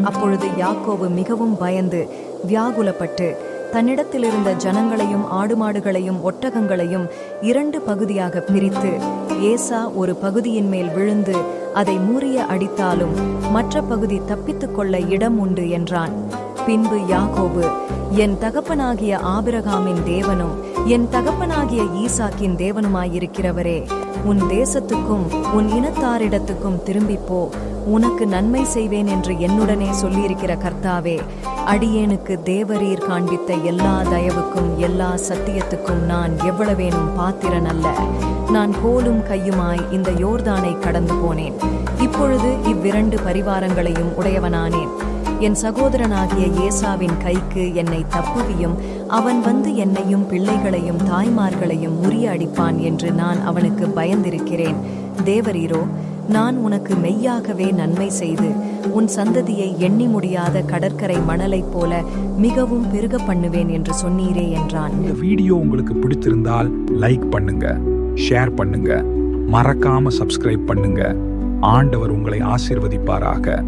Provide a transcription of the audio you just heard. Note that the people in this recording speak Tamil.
அப்பொழுது யாக்கோபு மிகவும் பயந்து வியாகுலப்பட்டு தன்னிடத்திலிருந்த ஜனங்களையும் ஆடுமாடுகளையும் ஒட்டகங்களையும் 2 பகுதியாக பிரித்து, ஏசா ஒரு பகுதியின் மேல் விழுந்து அதை முறிய அடித்தாலும் மற்ற பகுதி தப்பித்துக் கொள்ள இடம் உண்டு என்றான். பின்பு யாக்கோபு, என் தகப்பனாகிய ஆபிரகாமின் தேவனும் என் தகப்பனாகிய ஈசாக்கின் தேவனுமாயிருக்கிறவரே, உன் தேசத்துக்கும் உன் இனத்தாரிடத்துக்கும் திரும்பிப்போ, உனக்கு நன்மை செய்வேன் என்று என்னுடனே சொல்லியிருக்கிற கர்த்தாவே, அடியேனுக்கு தேவரீர் காண்பித்த எல்லா தயவுக்கும் எல்லா சத்தியத்துக்கும் நான் எவ்வளவேனும் பாத்திரன் அல்ல. நான் கோலும் கையுமாய் இந்த யோர்தானை கடந்து போனேன். இப்பொழுது இவ்விரண்டு பரிவாரங்களையும் உடையவனானேன். என் சகோதரனாகிய ஏசாவின் கைக்கு என்னை தப்புவியும், அவன் வந்து என்னையும் பிள்ளைகளையும் தாய்மார்களையும் முறிய அடிப்பான் என்று நான் அவனுக்கு பயந்திருக்கிறேன். தேவரீரோ, நான் உனக்கு மெய்யாகவே நன்மை செய்து உன் சந்ததியை எண்ணி முடியாத கடற்கரை மணலைப் போல மிகவும் பெருக பண்ணுவேன் என்று சொன்னீரே என்றான். இந்த வீடியோ உங்களுக்கு பிடித்திருந்தால் லைக் பண்ணுங்க, ஷேர் பண்ணுங்க, மறக்காம சப்ஸ்கிரைப் பண்ணுங்க. ஆண்டவர் உங்களை ஆசீர்வதிப்பாராக.